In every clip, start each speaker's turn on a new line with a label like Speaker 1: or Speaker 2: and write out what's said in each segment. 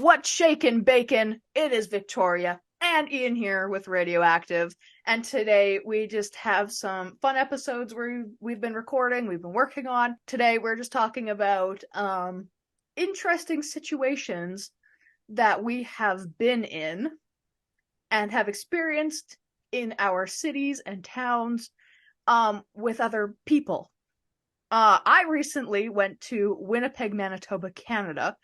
Speaker 1: What's shakin' bacon? It is Victoria and Ian here with RadioActive, and today we just have some fun episodes we've been recording, we've been working on. Today we're just talking about interesting situations that we have been in and have experienced in our cities and towns with other people. I recently went to Winnipeg, Manitoba, Canada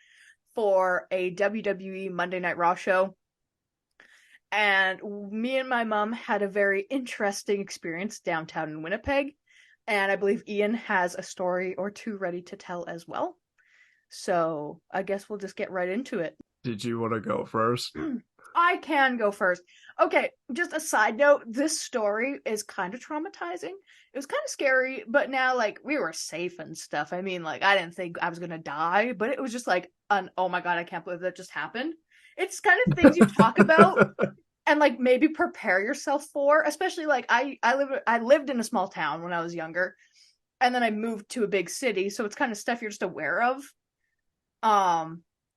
Speaker 1: for a WWE Monday Night Raw show. And me and my mom had a very interesting experience downtown in Winnipeg. And I believe Ian has a story or two ready to tell as well. So I guess we'll just get right into it.
Speaker 2: Did you want to go first?
Speaker 1: I can go first. Okay, just a side note, this story is kind of traumatizing. It was kind of scary, but now, like, we were safe and stuff. I mean, like, I didn't think I was gonna die, but it was just like, oh my god, I can't believe that just happened. It's kind of things you talk about and, like, maybe prepare yourself for, especially, like, I lived in a small town when I was younger, and then I moved to a big city, so it's kind of stuff you're just aware of.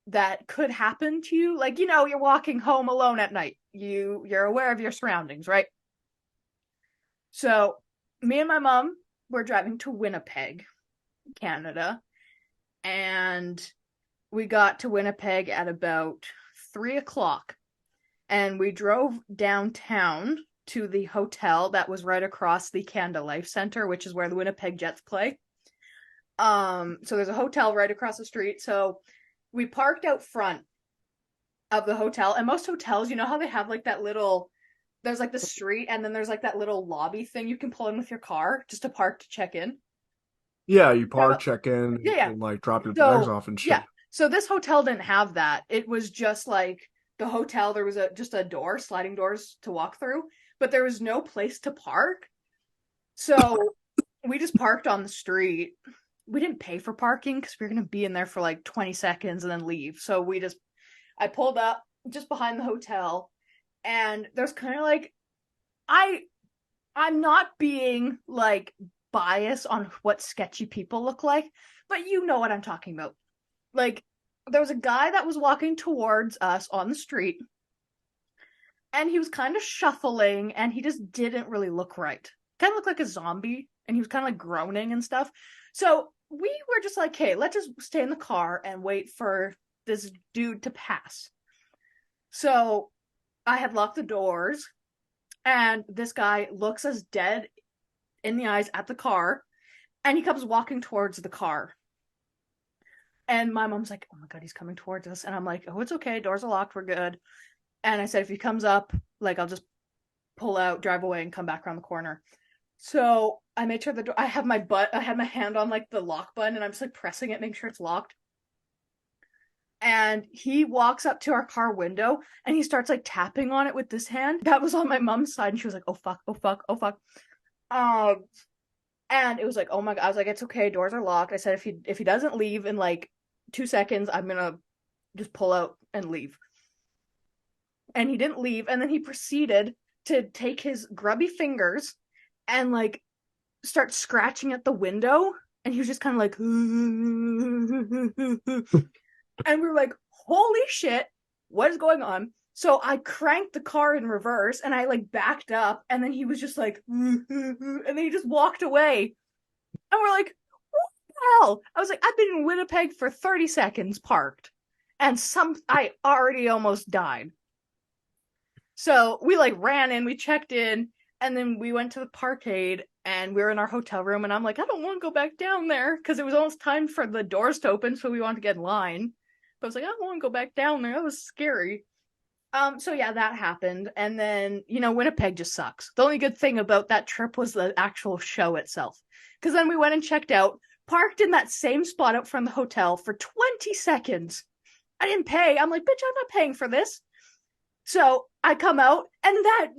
Speaker 1: That could happen to you. Like, you're walking home alone at night. You're aware of your surroundings, right? So, me and my mom were driving to Winnipeg, Canada, and we got to Winnipeg at about 3 o'clock. And we drove downtown to the hotel that was right across the Canada Life Center, which is where the Winnipeg Jets play. So there's a hotel right across the street. So we parked out front of the hotel, and most hotels, you know how they have like that little, there's like the street, and then there's like that little lobby thing you can pull in with your car just to park to check in.
Speaker 2: Yeah, you
Speaker 1: So,
Speaker 2: park, check in,
Speaker 1: yeah, yeah.
Speaker 2: and like drop your bags
Speaker 1: So
Speaker 2: off and shit.
Speaker 1: yeah, so this hotel didn't have that. It was just like the hotel. There was just a door, sliding doors to walk through, but there was no place to park. So we just parked on the street. We didn't pay for parking because we were gonna be in there for like 20 seconds and then leave. So I pulled up just behind the hotel, and there's kind of like, I I'm not being like biased on what sketchy people look like, but you know what I'm talking about. Like, there was a guy that was walking towards us on the street, and he was kind of shuffling, and he just didn't really look right. Kind of looked like a zombie, and he was kind of like groaning and stuff. So we were just like, hey, let's just stay in the car and wait for this dude to pass. So I had locked the doors, and this guy looks us dead in the eyes at the car, and he comes walking towards the car. And my mom's like, oh my god, he's coming towards us. And I'm like, oh, it's okay, doors are locked, we're good. And I said, if he comes up, like, I'll just pull out, drive away, and come back around the corner. So I made sure the door, I had my hand on like the lock button, and I'm just like pressing it, making sure it's locked. And he walks up to our car window, and he starts like tapping on it with this hand. That was on my mom's side, and she was like, oh fuck, oh fuck, oh fuck. Um, and it was like, oh my god, I was like, it's okay, doors are locked. I said, if he doesn't leave in like 2 seconds, I'm gonna just pull out and leave. And he didn't leave, and then he proceeded to take his grubby fingers and like start scratching at the window, and he was just kind of like and we were like, holy shit, what is going on? So I cranked the car in reverse, and I like backed up, and then he was just like and then he just walked away. And we're like, what the hell? I was like, I've been in Winnipeg for 30 seconds parked, and I already almost died. So we like ran in, we checked in, and then we went to the parkade, and we were in our hotel room, and I'm like, I don't want to go back down there because it was almost time for the doors to open, so we wanted to get in line. But I was like, I don't want to go back down there. That was scary. So yeah, that happened. And then, Winnipeg just sucks. The only good thing about that trip was the actual show itself. Because then we went and checked out, parked in that same spot out from the hotel for 20 seconds. I didn't pay. I'm like, bitch, I'm not paying for this. So I come out, and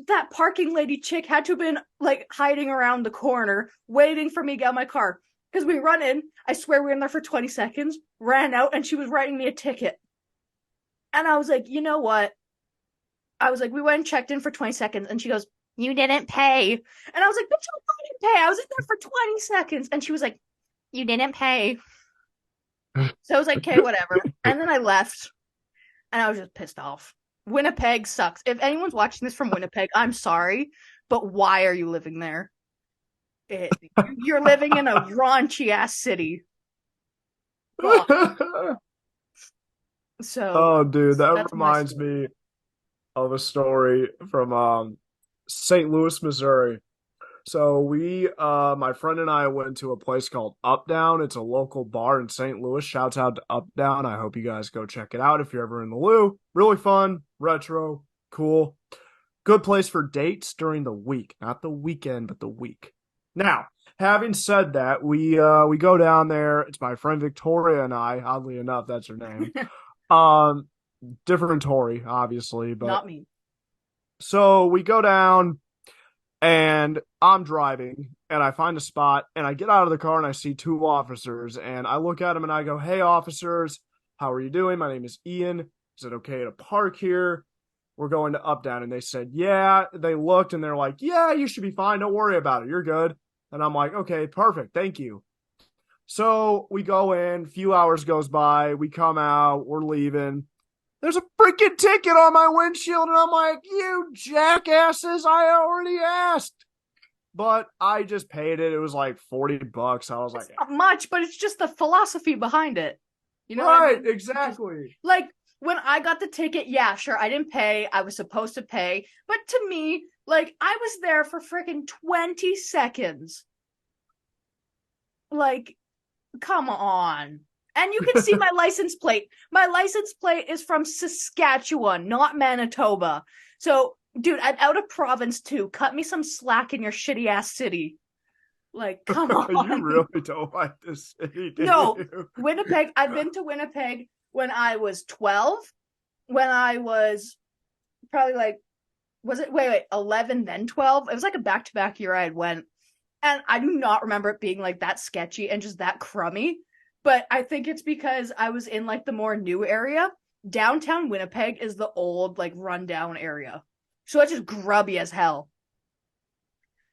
Speaker 1: that parking lady chick had to have been like hiding around the corner, waiting for me to get out of my car. Because we run in, I swear we were in there for 20 seconds, ran out, and she was writing me a ticket. And I was like, you know what? I was like, we went and checked in for 20 seconds, and she goes, you didn't pay. And I was like, bitch, I didn't pay. I was in there for 20 seconds. And she was like, you didn't pay. So I was like, okay, whatever. And then I left. And I was just pissed off. Winnipeg sucks. If anyone's watching this from Winnipeg, I'm sorry, but why are you living there? You're living in a raunchy ass city. Fuck. So yeah,
Speaker 2: Oh, dude, that
Speaker 1: that's my
Speaker 2: reminds
Speaker 1: story.
Speaker 2: me of a story from St. Louis, Missouri. So my friend and I went to a place called Up Down. It's a local bar in St. Louis. Shouts out to Up Down. I hope you guys go check it out if you're ever in the Lou. Really fun, retro, cool. Good place for dates during the week, not the weekend, but the week. Now, having said that, we go down there. It's my friend Victoria and I. Oddly enough, that's her name. Um, Different Tori, obviously, but
Speaker 1: Not me.
Speaker 2: so we go down and I'm driving and I find a spot and I get out of the car and I see two officers and I look at them and I go, "Hey officers, how are you doing? My name is Ian. Is it okay to park here? We're going to Up Down." And they said, "Yeah." They looked and they're like, "Yeah, you should be fine. Don't worry about it. You're good." And I'm like, "Okay, perfect. Thank you." So we go in, a few hours goes by, we come out, we're leaving. There's a freaking ticket on my windshield, and I'm like, "You jackasses, I already asked." But I just paid it. It was like $40. I was
Speaker 1: It's
Speaker 2: like,
Speaker 1: not much, but it's just the philosophy behind it. You know what I
Speaker 2: right,
Speaker 1: mean? Just
Speaker 2: exactly.
Speaker 1: like when I got the ticket, yeah, sure, I didn't pay. I was supposed to pay. But to me, like, I was there for freaking 20 seconds. Like, come on. And you can see my license plate. My license plate is from Saskatchewan, not Manitoba. So, dude, I'm out of province too. Cut me some slack in your shitty ass city. Like, come
Speaker 2: You
Speaker 1: on.
Speaker 2: really don't like this city, do
Speaker 1: No,
Speaker 2: you?
Speaker 1: Winnipeg. I've been to Winnipeg when I was 12, when I was probably like, was it, wait, 11, then 12? It was like a back to back year I had went. And I do not remember it being like that sketchy and just that crummy. But I think it's because I was in like the more new area. Downtown Winnipeg is the old, like rundown area. So it's just grubby as hell.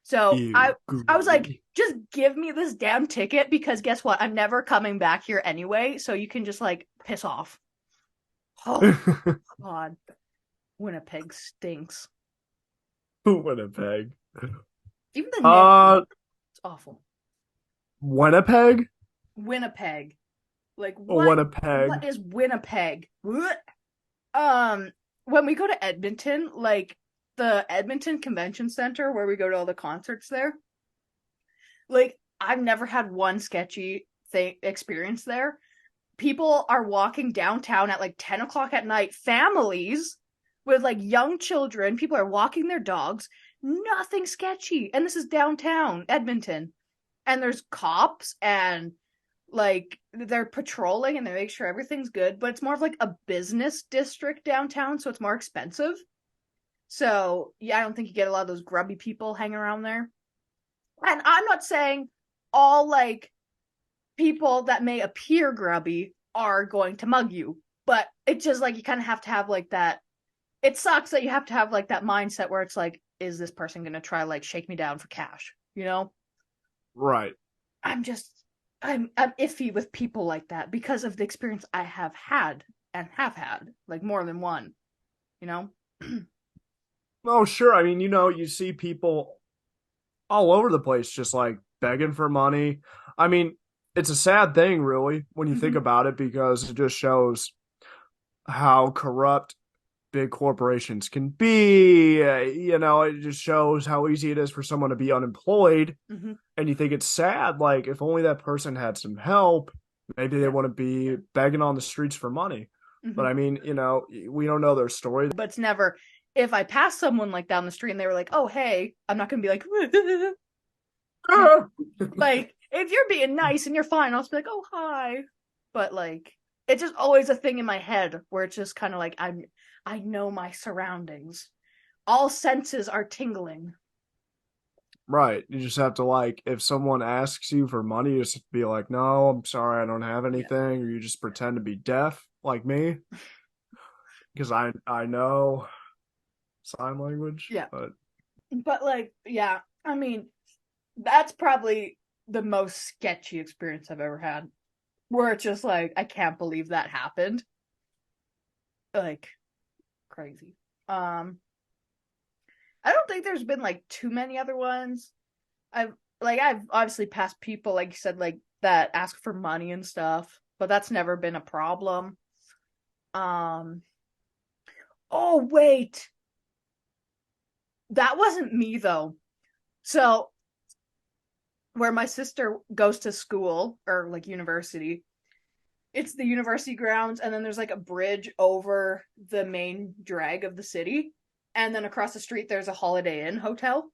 Speaker 1: So I
Speaker 2: Ew,
Speaker 1: I was like,
Speaker 2: grubby.
Speaker 1: just give me this damn ticket because guess what? I'm never coming back here anyway, so you can just like piss off. Oh God. Winnipeg stinks.
Speaker 2: Winnipeg.
Speaker 1: Even the name,
Speaker 2: Uh,
Speaker 1: it's awful.
Speaker 2: Winnipeg?
Speaker 1: Winnipeg. Like what
Speaker 2: Winnipeg.
Speaker 1: is Winnipeg? What? Um when we go to Edmonton, like the Edmonton Convention Center where we go to all the concerts there, like I've never had one sketchy thing experience there. People are walking downtown at like 10 o'clock at night, families with like young children, people are walking their dogs, nothing sketchy. And this is downtown Edmonton. And there's cops and like they're patrolling and they make sure everything's good, but it's more of like a business district downtown, so it's more expensive. So yeah, I don't think you get a lot of those grubby people hanging around there. And I'm not saying all like people that may appear grubby are going to mug you, but it's just like you kind of have to have like that. It sucks that you have to have like that mindset where it's like, is this person gonna try like shake me down for cash? You know?
Speaker 2: Right.
Speaker 1: I'm just I'm iffy with people like that because of the experience I have had and have had, like more than one, you know?
Speaker 2: Oh, sure. I mean, you see people all over the place just like begging for money. I mean, it's a sad thing, really, when you think
Speaker 1: Mm-hmm.
Speaker 2: about it, because it just shows how corrupt big corporations can be. It just shows how easy it is for someone to be unemployed.
Speaker 1: Mm-hmm.
Speaker 2: And you think it's sad. Like, if only that person had some help, maybe they
Speaker 1: Yeah.
Speaker 2: wouldn't be begging on the streets for money. But
Speaker 1: Mm-hmm.
Speaker 2: I mean, we don't know their story.
Speaker 1: But it's never if I pass someone like down the street and they were like, "Oh, hey," I'm not gonna be like, like if you're being nice and you're fine, I'll just be like, "Oh, hi." But like, it's just always a thing in my head where it's just kind of like I know my surroundings. All senses are tingling.
Speaker 2: Right. You just have to, like, if someone asks you for money, you just be like, "No, I'm sorry, I don't have
Speaker 1: Yeah,
Speaker 2: anything," or you just pretend to be deaf like me because I know sign language,
Speaker 1: yeah.
Speaker 2: but
Speaker 1: But like, yeah. I mean, that's probably the most sketchy experience I've ever had. Where it's just like, I can't believe that happened. like crazy. Um, I don't think there's been like too many other ones. I've obviously passed people like you said like that ask for money and stuff, but that's never been a problem. Um, oh wait, that wasn't me though. So where my sister goes to school or like university, it's the university grounds, and then there's like a bridge over the main drag of the city, and then across the street there's a Holiday Inn hotel.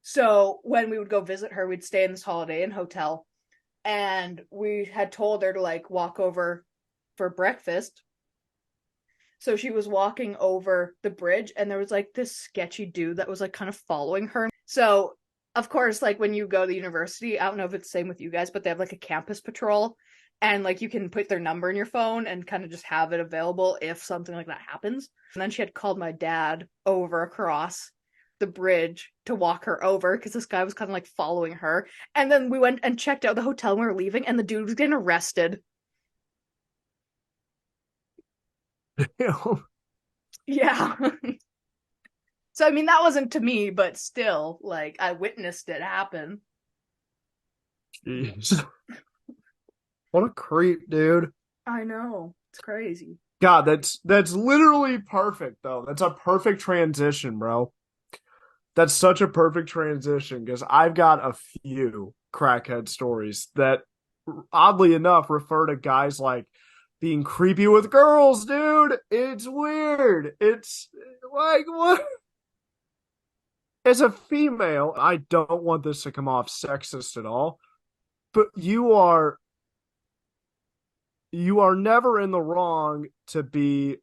Speaker 1: So when we would go visit her, we'd stay in this Holiday Inn hotel, and we had told her to like walk over for breakfast. So she was walking over the bridge, and there was like this sketchy dude that was like kind of following her. So of course, like when you go to university, I don't know if it's the same with you guys, but they have like a campus patrol, and like you can put their number in your phone and kind of just have it available if something like that happens. And then she had called my dad over across the bridge to walk her over because this guy was kind of like following her. And then we went and checked out the hotel and we were leaving, and the dude was getting arrested. Yeah. So I mean that wasn't to me, but still, like I witnessed it happen.
Speaker 2: Jeez. What a creep, dude.
Speaker 1: I know. It's crazy.
Speaker 2: God, that's literally perfect though. That's a perfect transition, bro. That's such a perfect transition because I've got a few crackhead stories that oddly enough refer to guys like being creepy with girls, dude. It's weird. It's like what? As a female, I don't want this to come off sexist at all, but you are never in the wrong to be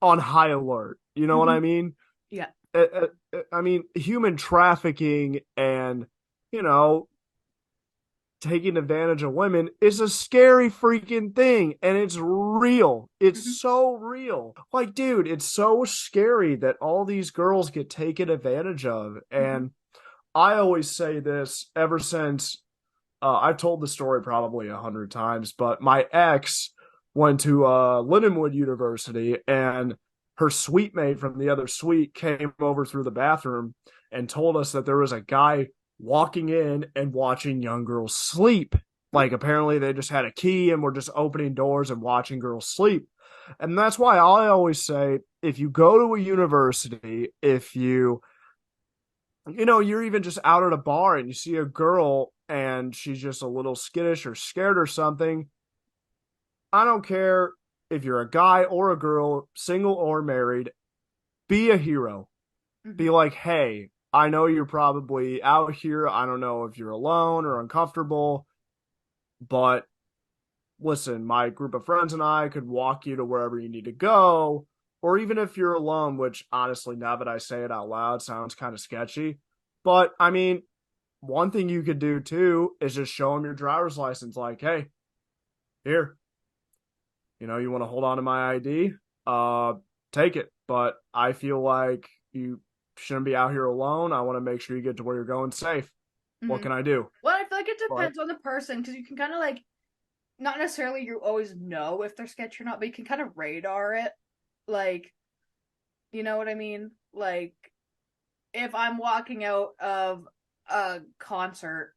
Speaker 2: on high alert. You know what I
Speaker 1: Mm-hmm.
Speaker 2: mean?
Speaker 1: Yeah.
Speaker 2: I mean, human trafficking and, you know, taking advantage of women is a scary freaking thing. And it's real. It's
Speaker 1: Mm-hmm.
Speaker 2: so real. Like, dude, it's so scary that all these girls get taken advantage of.
Speaker 1: Mm-hmm.
Speaker 2: And I always say this ever since I've told the story probably 100 times, but my ex went to Lindenwood University, and her suite mate from the other suite came over through the bathroom and told us that there was a guy walking in and watching young girls sleep. Like apparently they just had a key and were just opening doors and watching girls sleep. And that's why I always say if you go to a university, if you're even just out at a bar and you see a girl and she's just a little skittish or scared or something, I don't care if you're a guy or a girl, single or married, be a hero. Be
Speaker 1: Mm-hmm.
Speaker 2: like, hey, I know you're probably out here. I don't know if you're alone or uncomfortable, but listen, my group of friends and I could walk you to wherever you need to go. Or even if you're alone, which honestly, now that I say it out loud, sounds kind of sketchy. But I mean, one thing you could do too is just show them your driver's license. Like, hey, here, you want to hold on to my ID? Uh, take it. But I feel like you shouldn't be out here alone. I want to make sure you get to where you're going safe. What
Speaker 1: Mm-hmm.
Speaker 2: can I do?
Speaker 1: Well, I feel like it
Speaker 2: But
Speaker 1: depends on the person because you can kind of like not necessarily you always know if they're sketchy or not, but you can kind of radar it. Like, you know what I mean? Like, if I'm walking out of a concert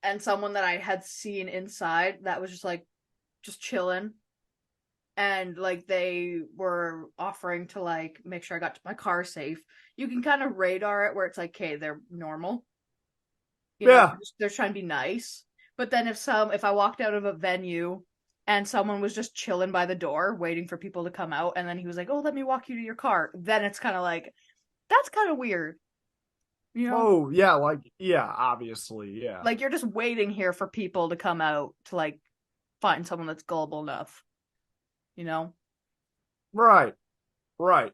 Speaker 1: and someone that I had seen inside that was just like just chilling and like they were offering to like make sure I got to my car safe, you can kind of radar it where it's like, okay, they're normal.
Speaker 2: yeah,
Speaker 1: They're trying to be nice. But then if I walked out of a venue and someone was just chilling by the door waiting for people to come out and then he was like, "Oh, let me walk you to your car." Then it's kind of like that's kind of weird, you know?
Speaker 2: oh yeah, like yeah, obviously, yeah.
Speaker 1: Like you're just waiting here for people to come out to like find someone that's gullible enough, you know?
Speaker 2: Right, right.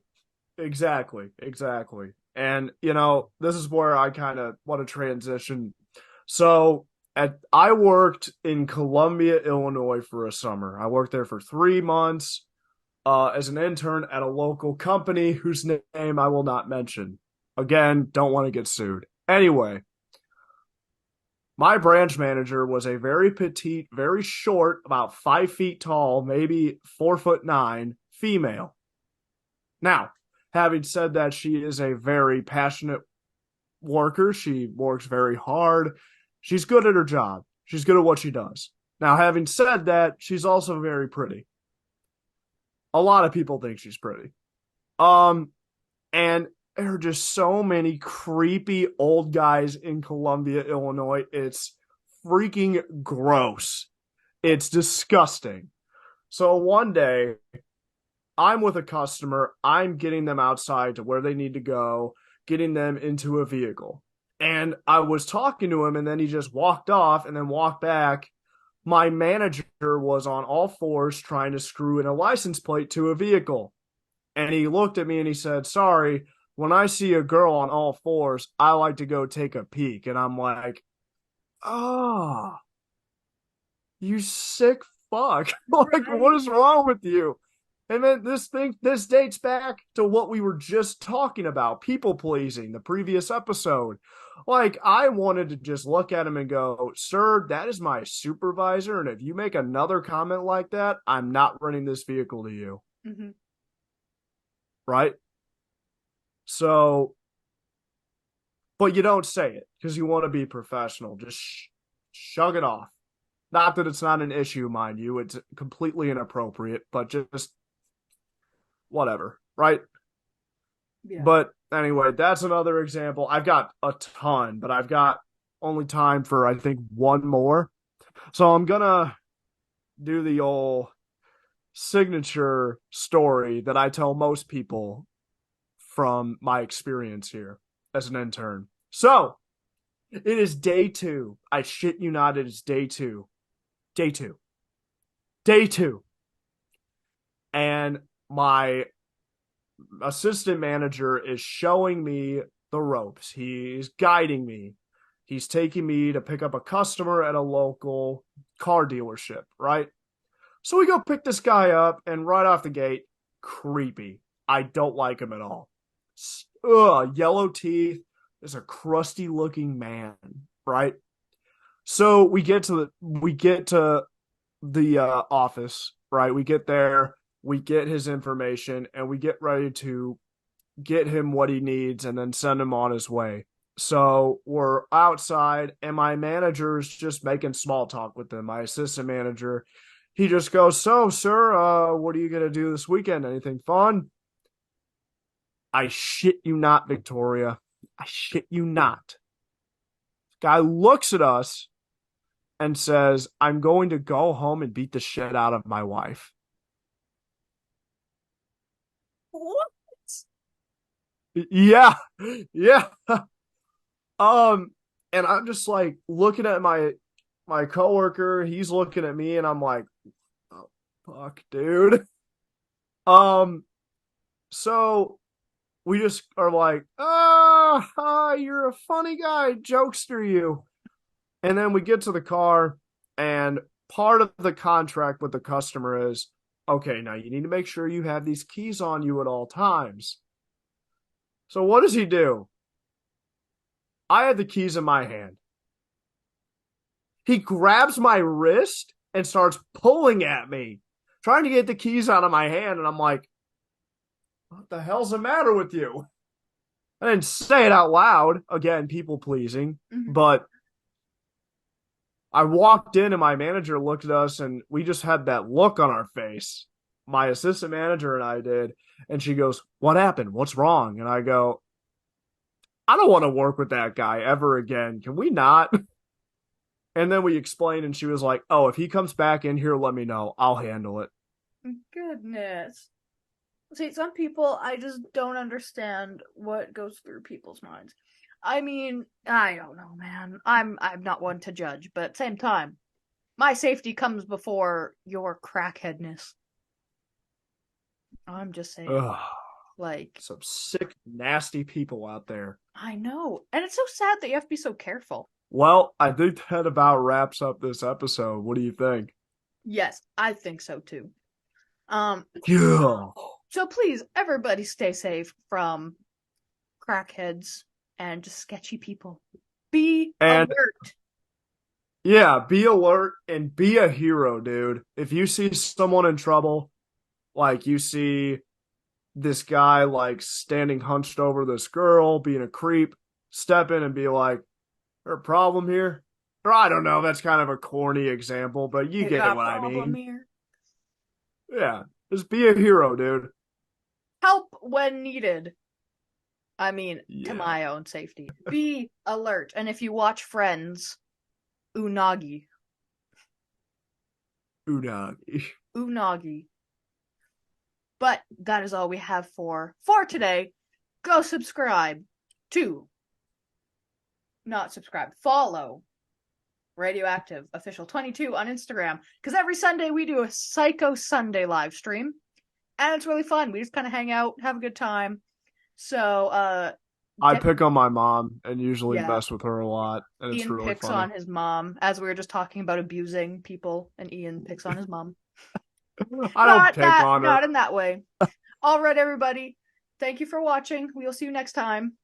Speaker 2: Exactly, exactly. And this is where I kind of want to transition. So I worked in Columbia, Illinois for a summer. I worked there for 3 months as an intern at a local company whose name I will not mention. Again, don't want to get sued. Anyway, My branch manager was a very petite, very short, about 5 feet tall, maybe 4'9" female. Now, having said that, she is a very passionate worker. She works very hard. She's good at her job. She's good at what she does. Now, having said that, she's also very pretty. A lot of people think she's pretty. Um, and there are just so many creepy old guys in Columbia, Illinois. It's freaking gross. It's disgusting. So one day, I'm with a customer. I'm getting them outside to where they need to go, getting them into a vehicle. And I was talking to him, and then he just walked off and then walked back. My manager was on all fours trying to screw in a license plate to a vehicle. And he looked at me and he said, "Sorry, when I see a girl on all fours, I like to go take a peek." And I'm like, "Oh, you sick fuck." Like, what
Speaker 1: Right.
Speaker 2: is wrong with you? And then this dates back to what we were just talking about, people pleasing, the previous episode. Like, I wanted to just look at him and go, "Sir, that is my supervisor. And if you make another comment like that, I'm not running this vehicle to you."
Speaker 1: Mm-hmm.
Speaker 2: Right? So, but you don't say it because you want to be professional. Just shrug it off. Not that it's not an issue, mind you. It's completely inappropriate, but just whatever, right?
Speaker 1: Yeah.
Speaker 2: But anyway, that's another example. I've got a ton, but I've got only time for, I think, one more. So I'm gonna do the old signature story that I tell most people from my experience here as an intern. So it is day two. I shit you not, it is day two. Day two. Day two. And my assistant manager is showing me the ropes. He's guiding me. He's taking me to pick up a customer at a local car dealership, right? So we go pick this guy up, and right off the gate, creepy. I don't like him at all. Ugh, yellow teeth. Is a crusty looking man, right? So we get to the office, right? We get there, we get his information, and we get ready to get him what he needs and then send him on his way. So we're outside, and my manager's just making small talk with him. My assistant manager, he just goes, "So, sir, what are you gonna do this weekend? Anything fun?" I shit you not, Victoria. I shit you not. Guy looks at us and says, "I'm going to go home and beat the shit out of my wife."
Speaker 1: What?
Speaker 2: Yeah, yeah. Um, and I'm just like looking at my coworker. He's looking at me, and I'm like, "Oh, fuck, dude." Um, so we just are like, you're a funny guy, jokester, you." And then we get to the car, and part of the contract with the customer is, okay, now you need to make sure you have these keys on you at all times. So what does he do? I had the keys in my hand. He grabs my wrist and starts pulling at me, trying to get the keys out of my hand. And I'm like, "What the hell's the matter with you?" I didn't say it out loud. Again, people pleasing.
Speaker 1: Mm-hmm.
Speaker 2: But I walked in, and my manager looked at us, and we just had that look on our face. My assistant manager and I did. And she goes, "What happened? What's wrong?" And I go, "I don't want to work with that guy ever again. Can we not?" And then we explained, and she was like, "Oh, if he comes back in here, let me know. I'll handle it."
Speaker 1: Goodness. See, some people, I just don't understand what goes through people's minds. I mean, I don't know, man. I'm not one to judge, but at the same time, my safety comes before your crackheadness. I'm just saying.
Speaker 2: Ugh,
Speaker 1: Like,
Speaker 2: some sick, nasty people out there.
Speaker 1: I know. And it's so sad that you have to be so careful.
Speaker 2: Well, I think that about wraps up this episode. What do you think?
Speaker 1: Yes, I think so too. Um,
Speaker 2: Yeah.
Speaker 1: so please, everybody stay safe from crackheads and just sketchy people. Be
Speaker 2: And
Speaker 1: alert.
Speaker 2: Yeah, be alert and be a hero, dude. If you see someone in trouble, like you see this guy like standing hunched over this girl, being a creep, step in and be like, "There a problem here?" Or I don't know, that's kind of a corny example, but you
Speaker 1: You
Speaker 2: get
Speaker 1: got a
Speaker 2: what I
Speaker 1: problem
Speaker 2: mean.
Speaker 1: here.
Speaker 2: Yeah, just be a hero, dude.
Speaker 1: Help when needed. I mean, to
Speaker 2: Yeah,
Speaker 1: my own safety. Be alert. And if you watch Friends, unagi.
Speaker 2: Unagi.
Speaker 1: Unagi. But that is all we have for today. Go subscribe to, not subscribe, follow Radioactive Official 22 on Instagram. Because every Sunday we do a Psycho Sunday live stream. And it's really fun. We just kind of hang out, have a good time. So,
Speaker 2: I
Speaker 1: get,
Speaker 2: pick on my mom and usually
Speaker 1: yeah.
Speaker 2: mess with her a lot, and it's
Speaker 1: Ian
Speaker 2: really
Speaker 1: picks
Speaker 2: funny.
Speaker 1: on his mom, as we were just talking about abusing people, and Ian picks on his mom.
Speaker 2: I don't pick on her.
Speaker 1: Not in that way. All right, everybody. Thank you for watching. We'll see you next time.